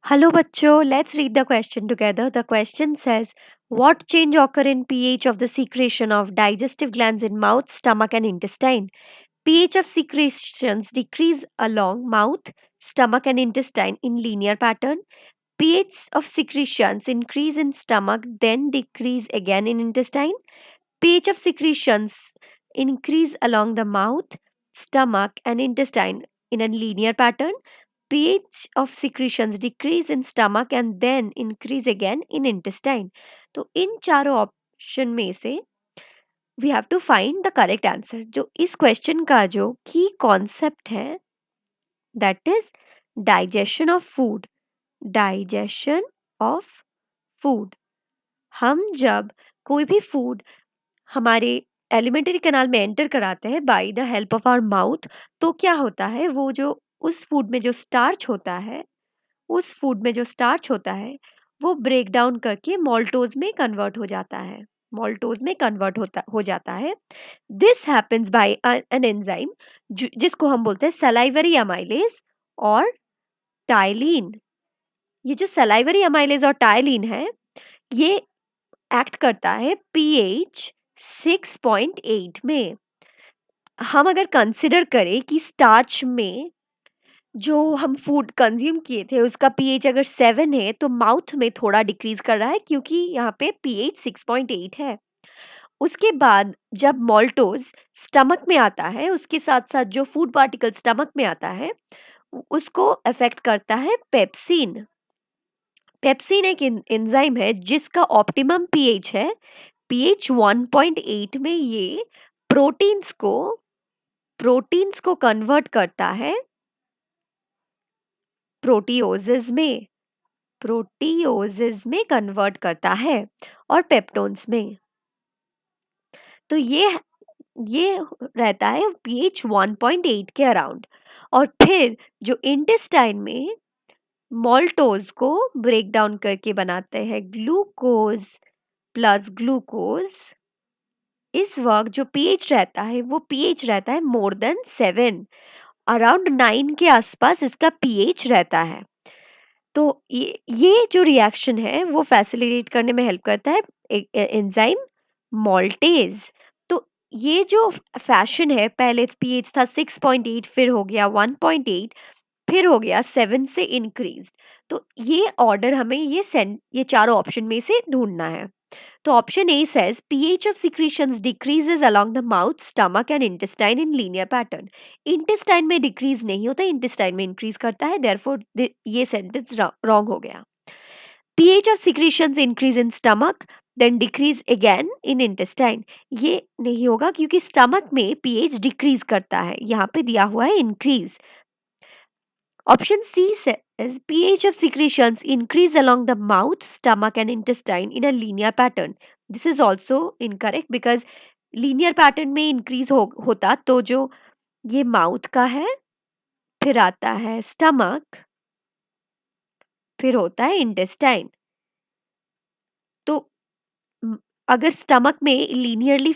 Hello bachcho, let's read the question together. The question says, what change occur in pH of the secretion of digestive glands in mouth, stomach and intestine? pH of secretions decrease along mouth, stomach and intestine in linear pattern. pH of secretions increase in stomach then decrease again in intestine. pH of secretions increase along the mouth, stomach and intestine in a linear pattern. pH of secretions decrease in stomach and then increase again in intestine. तो इन चारों option में से we have to find the correct answer. जो इस question का जो की concept है that is digestion of food. Digestion of food, हम जब कोई भी फूड हमारे एलिमेंटरी कैनाल में एंटर कराते हैं by the help of our mouth, तो क्या होता है वो जो उस फूड में जो स्टार्च होता है उस फूड में जो स्टार्च होता है वो ब्रेक डाउन करके मॉल्टोज में कन्वर्ट हो जाता है। मॉल्टोज में कन्वर्ट होता हो जाता है। This happens by an enzyme जिसको हम बोलते हैं सलाइवरी अमाइलेज और टाइलिन। ये जो सलाइवरी अमाइलेज और टाइलिन है ये एक्ट करता है पीएच 6.8 में। हम अगर कंसिडर करें कि स्टार्च में जो हम फूड कंज्यूम किए थे उसका पीएच अगर 7 है तो माउथ में थोड़ा डिक्रीज कर रहा है क्योंकि यहाँ पे पीएच 6.8 है। उसके बाद जब मॉल्टोज स्टमक में आता है उसके साथ साथ जो फूड पार्टिकल स्टमक में आता है उसको अफेक्ट करता है पेप्सिन। पेप्सिन एक एंजाइम है जिसका ऑप्टिमम पीएच है पीएच 1.8 में। ये प्रोटीन्स को कन्वर्ट करता है प्रोटीओजेज में कन्वर्ट करता है और पेप्टोन्स में। तो ये रहता है पीएच 1.8 के अराउंड। और फिर जो इंटेस्टाइन में मॉल्टोज को ब्रेक डाउन करके बनाते हैं ग्लूकोज प्लस ग्लूकोज। इस वक्त जो पीएच रहता है वो पीएच रहता है मोर देन 7, अराउंड 9 के आसपास इसका पीएच रहता है। तो ये जो रिएक्शन है वो फैसिलिटेट करने में हेल्प करता है एंजाइम मॉल्टेज। तो ये जो फैशन है पहले पीएच था 6.8 फिर हो गया 1.8 फिर हो गया 7 से इंक्रीज। तो ये ऑर्डर हमें ये चारों ऑप्शन में से ढूंढना है। तो option A says pH of secretions decreases along the mouth, stomach and intestine in linear pattern. Intestine में डिक्रीज नहीं होता, इंटेस्टाइन में इंक्रीज करता है, देयरफॉर ये सेंटेंस रॉन्ग हो गया। pH of secretions increase in stomach then decrease again in intestine, ये नहीं होगा क्योंकि स्टमक में pH डिक्रीज करता है, यहाँ पे दिया हुआ है increase. Option C says pH of secretions increase along the mouth, stomach and intestine in a linear pattern. This is also incorrect because linear pattern में increase होता तो जो ये माउथ का है फिर आता है स्टमक फिर होता है इंटेस्टाइन। तो अगर स्टमक में लीनियर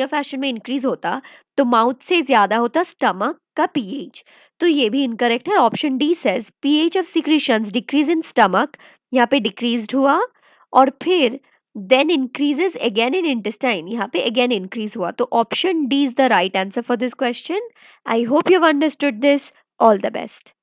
फैशन में इंक्रीज होता तो माउथ से ज्यादा होता स्टमक का पीएच। तो ये भी इनकरेक्ट है। Option D says pH of secretions decrease in stomach, यहाँ पे डिक्रीज्ड हुआ और फिर then increases again in intestine, यहाँ पे अगेन इंक्रीज हुआ। तो option D is the right answer for this question. I hope you have understood this. All the best.